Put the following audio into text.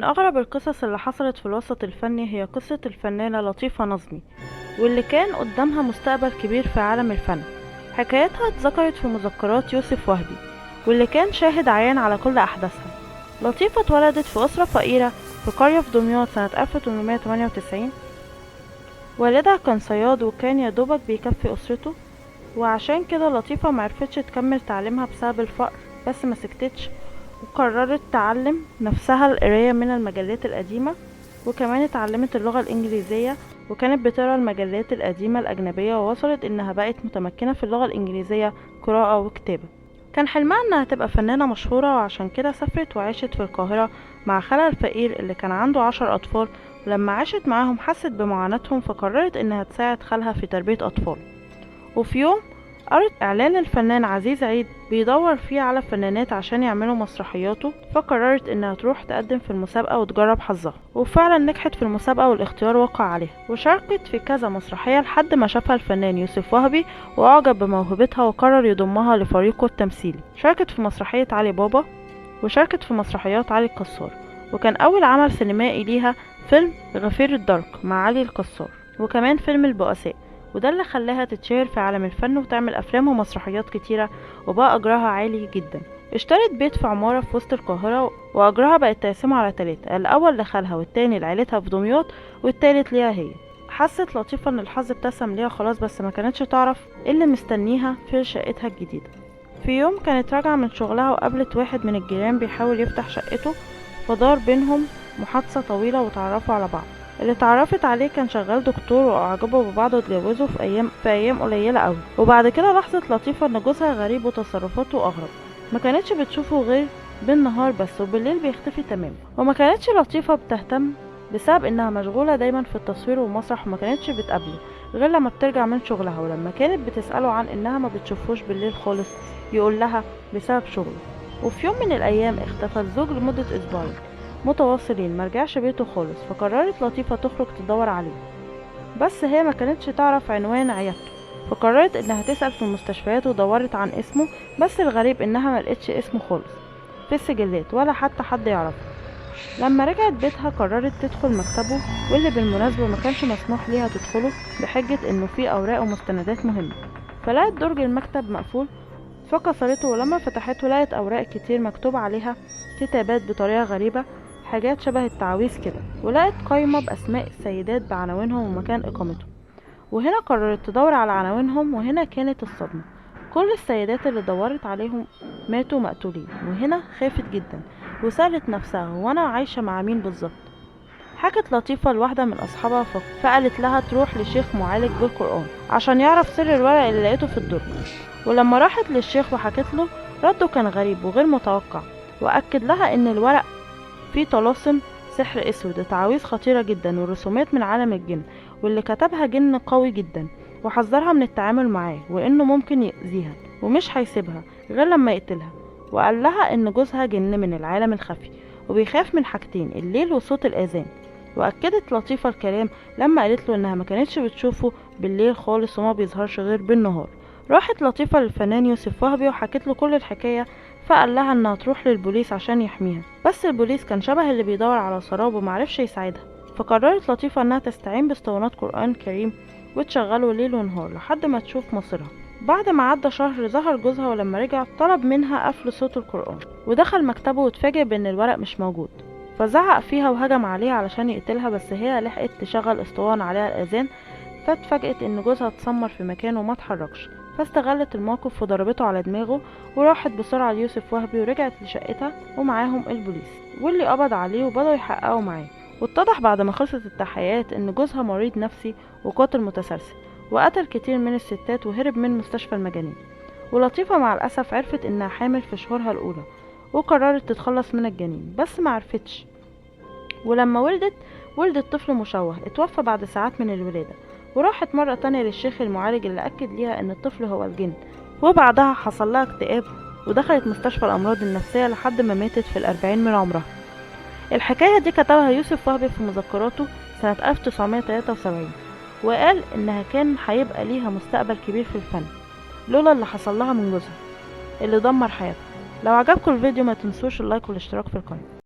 أغرب القصص اللي حصلت في الوسط الفني هي قصة الفنانة لطيفة نظمي، واللي كان قدامها مستقبل كبير في عالم الفن. حكايتها اتذكرت في مذكرات يوسف وهبي، واللي كان شاهد عيان على كل أحداثها. لطيفة اتولدت في أسرة فقيرة في قرية في دمياط سنة 1898. والدها كان صياد وكان يدوبك بيكفي أسرته، وعشان كده لطيفة معرفتش تكمل تعليمها بسبب الفقر، بس مسكتتش وقررت تعلم نفسها القراية من المجلات القديمة، وكمان اتعلمت اللغة الإنجليزية، وكانت بتقرا المجلات القديمة الأجنبية، ووصلت إنها بقت متمكنة في اللغة الإنجليزية قراءة وكتابة. كان حلمها إنها تبقى فنانة مشهورة، وعشان كده سافرت وعاشت في القاهرة مع خالها الفقير اللي كان عنده 10 أطفال. ولما عاشت معاهم حست بمعاناتهم، فقررت إنها تساعد خالها في تربية أطفال. وفي يوم قرأت إعلان الفنان عزيز عيد بيدور فيه على فنانات عشان يعملوا مسرحياته، فقررت إنها تروح تقدم في المسابقة وتجرب حظها، وفعلا نجحت في المسابقة والاختيار وقع عليها، وشاركت في كذا مسرحية لحد ما شافها الفنان يوسف وهبي وأعجب بموهبتها وقرر يضمها لفريقه التمثيلي. شاركت في مسرحية علي بابا، وشاركت في مسرحيات علي الكسار، وكان أول عمل سينمائي ليها فيلم غفير الدرك مع علي الكسار، وكمان فيلم البؤساء، وده اللي خلاها تتشهر في عالم الفن وتعمل افلام ومسرحيات كتيرة وبقى اجرها عالي جدا. اشترت بيت في عمارة في وسط القاهرة، واجرها بقت تقسمه على 3، الاول لخالها والتاني لعيلتها في دمياط والتالت ليها هي. حست لطيفة ان الحظ ابتسم ليها خلاص، بس ما كانتش تعرف ايه اللي مستنيها في شقتها الجديدة. في يوم كانت راجعة من شغلها وقابلت واحد من الجيران بيحاول يفتح شقته، فدار بينهم محادثة طويلة وتعرفوا على بعض. اللي اتعرفت عليه كان شغال دكتور، واعجبوا ببعض واتجوزوا في ايام قليله قوي. وبعد كده لاحظت لطيفه ان جوزها غريب وتصرفاته اغرب، ما كانتش بتشوفه غير بالنهار بس، وبالليل بيختفي تماما. وما كانتش لطيفه بتهتم بسبب انها مشغوله دايما في التصوير والمسرح، وما كانتش بتقابله غير لما بترجع من شغلها. ولما كانت بتساله عن انها ما بتشوفوش بالليل خالص، يقول لها بسبب شغله. وفي يوم من الايام اختفى الزوج لمده اسبوعين متواصلين، مرجعش بيته خالص، فقررت لطيفة تخرج تدور عليه، بس هي ما كانتش تعرف عنوان عيادته، فقررت انها تسأل في المستشفيات ودورت عن اسمه، بس الغريب انها ما لقتش اسمه خالص في السجلات ولا حتى حد يعرفه. لما رجعت بيتها قررت تدخل مكتبه، واللي بالمناسبة ما كانش مسموح ليها تدخله بحجة انه فيه اوراق ومستندات مهمة، فلقت درج المكتب مقفول، فكسرته، ولما فتحته لقت اوراق كتير مكتوب عليها كتابات بطريقة غريبة، حاجات شبه التعويذ كده، ولقت قايمة بأسماء السيدات بعناوينهم ومكان إقامتهم. وهنا قررت تدور على عناوينهم، وهنا كانت الصدمة، كل السيدات اللي دورت عليهم ماتوا مقتولين. وهنا خافت جدا وسألت نفسها، هو أنا عايشة مع مين بالظبط؟ حكت لطيفة لواحدة من أصحابها، فقالت لها تروح لشيخ معالج بالقرآن عشان يعرف سر الورق اللي لقيته في الدرج. ولما راحت للشيخ وحكت له، رده كان غريب وغير متوقع، وأكد لها إن الورق فيه طلاسم سحر اسود وتعاويذ خطيرة جدا ورسومات من عالم الجن، واللي كتبها جن قوي جدا، وحذرها من التعامل معاه وانه ممكن يأذيها ومش هيسيبها غير لما يقتلها. وقال لها ان جوزها جن من العالم الخفي وبيخاف من حاجتين، الليل وصوت الآذان. واكدت لطيفة الكلام لما قالت له انها ما كانتش بتشوفه بالليل خالص وما بيظهرش غير بالنهار. راحت لطيفة للفنان يوسف وهبي وحكت له كل الحكاية، فقال لها انها تروح للبوليس عشان يحميها، بس البوليس كان شبه اللي بيدور على سراب ومعرفش يساعدها. فقررت لطيفة انها تستعين باسطوانات قرآن كريم وتشغله ليل ونهار لحد ما تشوف مصيرها. بعد ما عدى شهر ظهر جوزها، ولما رجع طلب منها قفل صوت القرآن، ودخل مكتبه واتفاجئ بان الورق مش موجود، فزعق فيها وهجم عليها علشان يقتلها، بس هي لحقت تشغل اسطوانة عليها الأذان، فاتفاجئت ان جوزها اتسمر في مكانه وما اتحركش، فاستغلت الموقف وضربته على دماغه، وراحت بسرعة ليوسف وهبي ورجعت لشقتها ومعاهم البوليس، واللي قبض عليه وبدأوا يحققوا معاه. واتضح بعد ما خلصت التحقيقات ان جوزها مريض نفسي وقاتل متسلسل، وقتل كتير من الستات وهرب من مستشفى المجانين. ولطيفة مع الأسف عرفت انها حامل في شهورها الأولى، وقررت تتخلص من الجنين بس معرفتش، ولما ولدت طفل مشوه اتوفى بعد ساعات من الولادة. وراحت مرة تانية للشيخ المعالج اللي أكد ليها ان الطفل هو الجن، وبعدها حصل لها اكتئاب ودخلت مستشفى الأمراض النفسية لحد ما ماتت في 40 من عمرها. الحكاية دي كتبها يوسف وهبي في مذكراته سنة 1973، وقال انها كان هيبقى ليها مستقبل كبير في الفن لولا اللي حصل لها من جوزها اللي دمر حياتها. لو عجبكم الفيديو ما تنسوش اللايك والاشتراك في القناة.